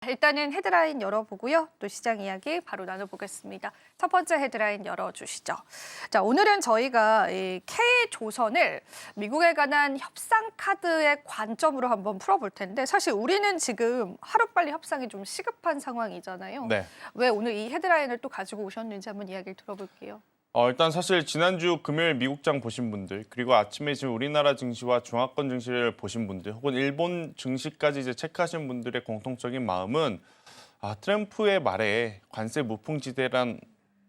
일단은 헤드라인 열어보고요. 또 시장 이야기 바로 나눠보겠습니다. 첫 번째 헤드라인 열어주시죠. 자, 오늘은 저희가 이 K조선을 미국에 관한 협상 카드의 관점으로 한번 풀어볼 텐데 사실 우리는 지금 하루빨리 협상이 좀 시급한 상황이잖아요. 네. 왜 오늘 이 헤드라인을 또 가지고 오셨는지 한번 이야기를 들어볼게요. 일단 사실 지난주 금요일 미국장 보신 분들, 그리고 아침에 지금 우리나라 증시와 중화권 증시를 보신 분들, 혹은 일본 증시까지 이제 체크하신 분들의 공통적인 마음은 트럼프의 말에 관세 무풍지대란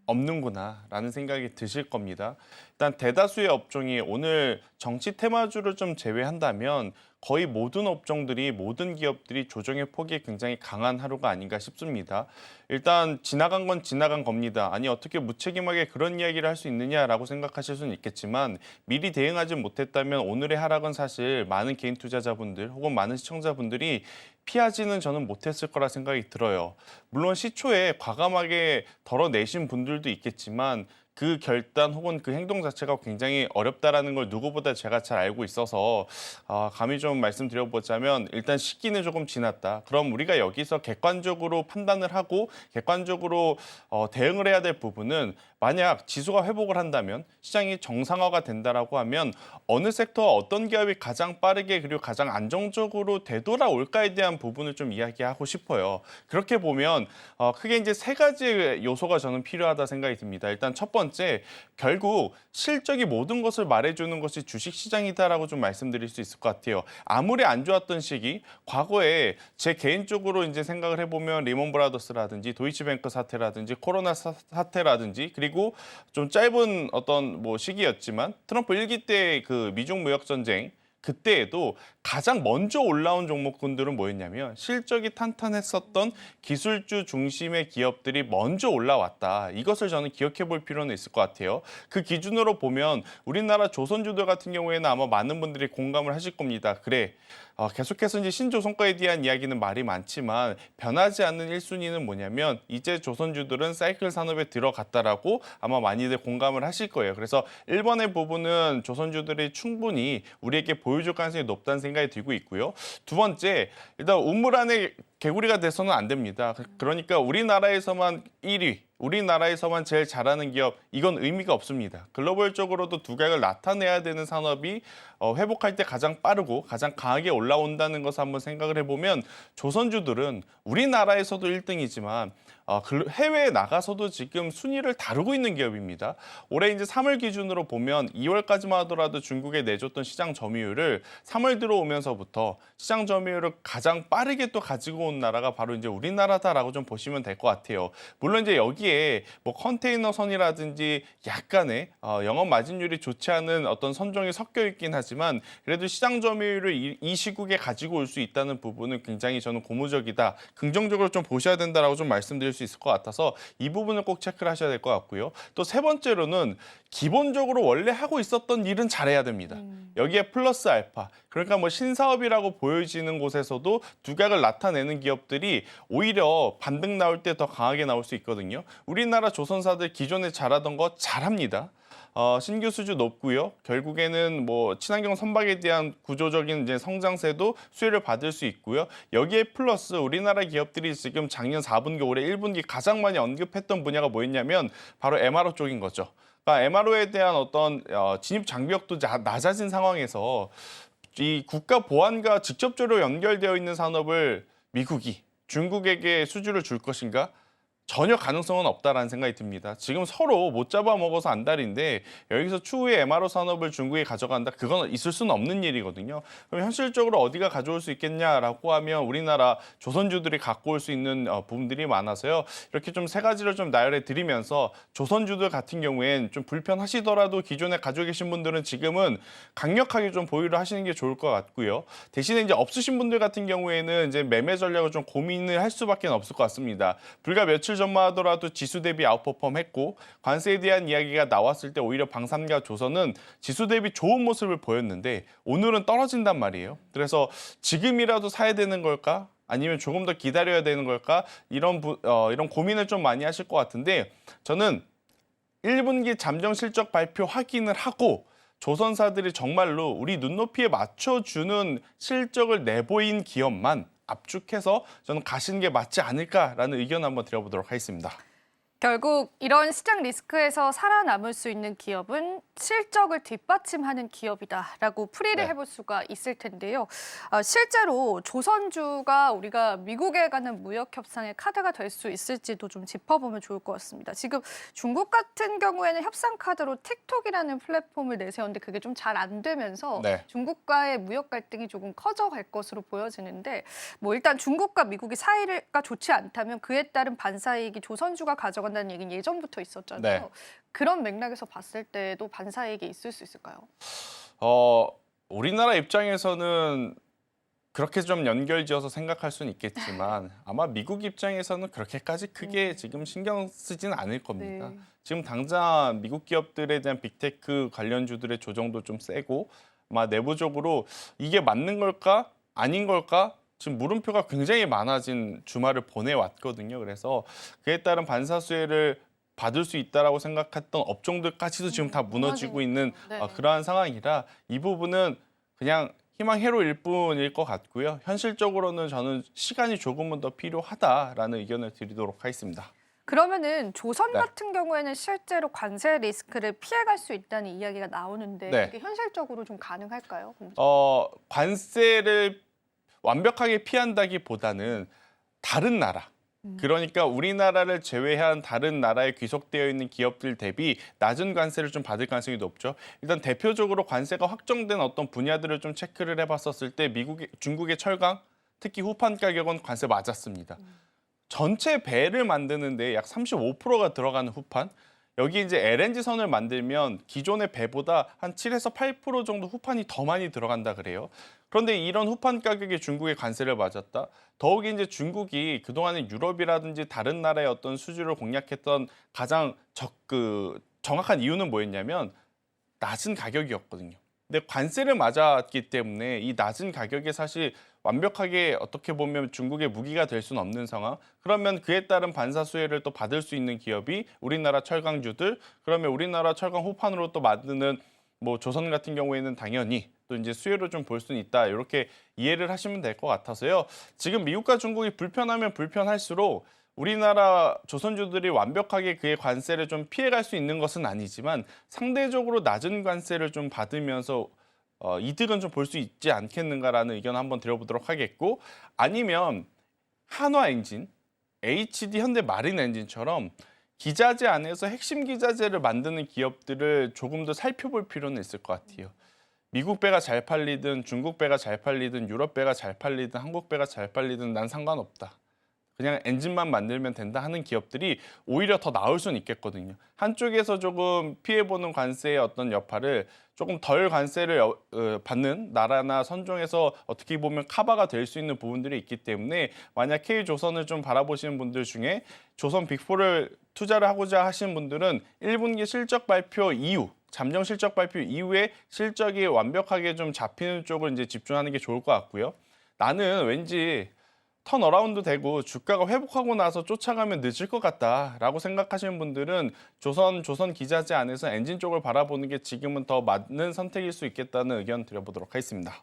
없는구나라는 생각이 드실 겁니다. 일단 대다수의 업종이 오늘 정치 테마주를 좀 제외한다면 거의 모든 업종들이, 모든 기업들이 조정의 폭이 굉장히 강한 하루가 아닌가 싶습니다. 일단 지나간 건 지나간 겁니다. 아니 어떻게 무책임하게 그런 이야기를 할 수 있느냐라고 생각하실 수는 있겠지만 미리 대응하지 못했다면 오늘의 하락은 사실 많은 개인 투자자분들 혹은 많은 시청자분들이 피하지는 저는 못했을 거라 생각이 들어요. 물론 시초에 과감하게 덜어내신 분들도 있겠지만 그 결단 혹은 그 행동 자체가 굉장히 어렵다라는 걸 누구보다 제가 잘 알고 있어서 감히 좀 말씀드려보자면 일단 시기는 조금 지났다. 그럼 우리가 여기서 객관적으로 판단을 하고 객관적으로 대응을 해야 될 부분은 만약 지수가 회복을 한다면 시장이 정상화가 된다라고 하면 어느 섹터와 어떤 기업이 가장 빠르게 그리고 가장 안정적으로 되돌아올까에 대한 부분을 좀 이야기하고 싶어요. 그렇게 보면 크게 이제 세 가지 요소가 저는 필요하다 생각이 듭니다. 일단 첫 번째, 결국 실적이 모든 것을 말해주는 것이 주식시장이다라고 좀 말씀드릴 수 있을 것 같아요. 아무리 안 좋았던 시기, 과거에 제 개인적으로 이제 생각을 해보면 리먼 브라더스라든지 도이치뱅크 사태라든지 코로나 사태라든지 그리고 좀 짧은 어떤 시기였지만 트럼프 1기 때 그 미중 무역 전쟁 그때에도 가장 먼저 올라온 종목군들은 뭐였냐면 실적이 탄탄했었던 기술주 중심의 기업들이 먼저 올라왔다. 이것을 저는 기억해 볼 필요는 있을 것 같아요. 그 기준으로 보면 우리나라 조선주들 같은 경우에는 아마 많은 분들이 공감을 하실 겁니다. 그래, 계속해서 이제 신조선가에 대한 이야기는 말이 많지만 변하지 않는 1순위는 뭐냐면 이제 조선주들은 사이클 산업에 들어갔다라고 아마 많이들 공감을 하실 거예요. 그래서 1번의 부분은 조선주들이 충분히 우리에게 보여줄 가능성이 높다는 생각이 들고 있고요. 두 번째, 일단 우물 안에 개구리가 돼서는 안 됩니다. 그러니까 우리나라에서만 1위, 우리나라에서만 제일 잘하는 기업, 이건 의미가 없습니다. 글로벌적으로도 두각을 나타내야 되는 산업이 회복할 때 가장 빠르고 가장 강하게 올라온다는 것을 한번 생각을 해보면 조선주들은 우리나라에서도 1등이지만 해외에 나가서도 지금 순위를 다루고 있는 기업입니다. 올해 이제 3월 기준으로 보면 2월까지만 하더라도 중국에 내줬던 시장 점유율을 3월 들어오면서부터 시장 점유율을 가장 빠르게 또 가지고 온 나라가 바로 이제 우리나라다라고 좀 보시면 될 것 같아요. 물론 이제 여기에 컨테이너 선이라든지 약간의 영업 마진율이 좋지 않은 어떤 선종이 섞여 있긴 하지만 그래도 시장 점유율을 이 시국에 가지고 올 수 있다는 부분은 굉장히 저는 고무적이다. 긍정적으로 좀 보셔야 된다라고 좀 말씀드릴 수 있을 것 같아서 이 부분을 꼭 체크를 하셔야 될 것 같고요. 또 세 번째로는 기본적으로 원래 하고 있었던 일은 잘해야 됩니다. 여기에 플러스 알파. 그러니까 신사업이라고 보여지는 곳에서도 두각을 나타내는 기업들이 오히려 반등 나올 때 더 강하게 나올 수 있거든요. 우리나라 조선사들 기존에 잘하던 거 잘합니다. 신규 수주 높고요. 결국에는 친환경 선박에 대한 구조적인 이제 성장세도 수혜를 받을 수 있고요. 여기에 플러스 우리나라 기업들이 지금 작년 4분기, 올해 1분기 가장 많이 언급했던 분야가 뭐였냐면 바로 MRO 쪽인 거죠. 그러니까 MRO에 대한 어떤 진입 장벽도 낮아진 상황에서 이 국가 보안과 직접적으로 연결되어 있는 산업을 미국이 중국에게 수주를 줄 것인가? 전혀 가능성은 없다라는 생각이 듭니다. 지금 서로 못 잡아먹어서 안달인데 여기서 추후에 MRO 산업을 중국에 가져간다? 그건 있을 수는 없는 일이거든요. 그럼 현실적으로 어디가 가져올 수 있겠냐라고 하면 우리나라 조선주들이 갖고 올 수 있는 부분들이 많아서요. 이렇게 좀 세 가지를 좀 나열해 드리면서 조선주들 같은 경우엔 좀 불편하시더라도 기존에 가지고 계신 분들은 지금은 강력하게 좀 보유를 하시는 게 좋을 것 같고요. 대신에 이제 없으신 분들 같은 경우에는 이제 매매 전략을 좀 고민을 할 수밖에 없을 것 같습니다. 불과 며칠 전만 하더라도 지수 대비 아웃퍼폼했고 관세에 대한 이야기가 나왔을 때 오히려 방산과 조선은 지수 대비 좋은 모습을 보였는데 오늘은 떨어진단 말이에요. 그래서 지금이라도 사야 되는 걸까? 아니면 조금 더 기다려야 되는 걸까? 이런 고민을 좀 많이 하실 것 같은데 저는 1분기 잠정 실적 발표 확인을 하고 조선사들이 정말로 우리 눈높이에 맞춰주는 실적을 내보인 기업만 압축해서 저는 가시는 게 맞지 않을까라는 의견 한번 드려보도록 하겠습니다. 결국 이런 시장 리스크에서 살아남을 수 있는 기업은 실적을 뒷받침하는 기업이다라고 풀이를 네. 해볼 수가 있을 텐데요. 실제로 조선주가 우리가 미국에 가는 무역 협상의 카드가 될 수 있을지도 좀 짚어보면 좋을 것 같습니다. 지금 중국 같은 경우에는 협상 카드로 틱톡이라는 플랫폼을 내세웠는데 그게 좀 잘 안 되면서 네. 중국과의 무역 갈등이 조금 커져갈 것으로 보여지는데 뭐 일단 중국과 미국이 사이가 좋지 않다면 그에 따른 반사이익이 조선주가 가져간다는 얘기는 예전부터 있었잖아요. 네. 그런 맥락에서 봤을 때도 반사이익이 있을 수 있을까요? 우리나라 입장에서는 그렇게 좀 연결지어서 생각할 수는 있겠지만 아마 미국 입장에서는 그렇게까지 크게 지금 신경 쓰진 않을 겁니다. 네. 지금 당장 미국 기업들에 대한 빅테크 관련주들의 조정도 좀 세고 아마 내부적으로 이게 맞는 걸까 아닌 걸까 지금 물음표가 굉장히 많아진 주말을 보내왔거든요. 그래서 그에 따른 반사수혜를 받을 수 있다라고 생각했던 업종들까지도 지금 다 무너지고 있는 네네. 그러한 상황이라 이 부분은 그냥 희망회로일 뿐일 것 같고요. 현실적으로는 저는 시간이 조금은 더 필요하다라는 의견을 드리도록 하겠습니다. 그러면은 조선 네. 같은 경우에는 실제로 관세 리스크를 피해갈 수 있다는 이야기가 나오는데 네. 그게 현실적으로 좀 가능할까요? 관세를 완벽하게 피한다기보다는 다른 나라, 그러니까 우리나라를 제외한 다른 나라에 귀속되어 있는 기업들 대비 낮은 관세를 좀 받을 가능성이 높죠. 일단 대표적으로 관세가 확정된 어떤 분야들을 좀 체크를 해봤었을 때 중국의 철강, 특히 후판 가격은 관세 맞았습니다. 전체 배를 만드는데 약 35%가 들어가는 후판. 여기 이제 LNG 선을 만들면 기존의 배보다 한 7에서 8% 정도 후판이 더 많이 들어간다 그래요. 그런데 이런 후판 가격에 중국의 관세를 맞았다. 더욱이 이제 중국이 그동안에 유럽이라든지 다른 나라의 어떤 수주를 공략했던 가장 정확한 이유는 뭐였냐면 낮은 가격이었거든요. 근데 관세를 맞았기 때문에 이 낮은 가격에 사실 완벽하게 어떻게 보면 중국의 무기가 될 수는 없는 상황. 그러면 그에 따른 반사수혜를 또 받을 수 있는 기업이 우리나라 철강주들. 그러면 우리나라 철강 호판으로 또 만드는 뭐 조선 같은 경우에는 당연히 또 이제 수혜를 좀 볼 수는 있다. 이렇게 이해를 하시면 될 것 같아서요. 지금 미국과 중국이 불편하면 불편할수록 우리나라 조선주들이 완벽하게 그의 관세를 좀 피해갈 수 있는 것은 아니지만 상대적으로 낮은 관세를 좀 받으면서 이득은 좀 볼 수 있지 않겠는가라는 의견 한번 드려보도록 하겠고 아니면 한화 엔진, HD 현대 마린 엔진처럼 기자재 안에서 핵심 기자재를 만드는 기업들을 조금 더 살펴볼 필요는 있을 것 같아요. 미국 배가 잘 팔리든 중국 배가 잘 팔리든 유럽 배가 잘 팔리든 한국 배가 잘 팔리든 난 상관없다. 그냥 엔진만 만들면 된다 하는 기업들이 오히려 더 나을 수는 있겠거든요. 한쪽에서 조금 피해보는 관세의 어떤 여파를 조금 덜 관세를 받는 나라나 선종에서 어떻게 보면 커버가 될 수 있는 부분들이 있기 때문에 만약 K조선을 좀 바라보시는 분들 중에 조선 빅4를 투자를 하고자 하시는 분들은 1분기 실적 발표 이후 잠정 실적 발표 이후에 실적이 완벽하게 좀 잡히는 쪽을 이제 집중하는 게 좋을 것 같고요. 나는 왠지 턴어라운드 되고 주가가 회복하고 나서 쫓아가면 늦을 것 같다라고 생각하시는 분들은 조선 기자재 안에서 엔진 쪽을 바라보는 게 지금은 더 맞는 선택일 수 있겠다는 의견 드려보도록 하겠습니다.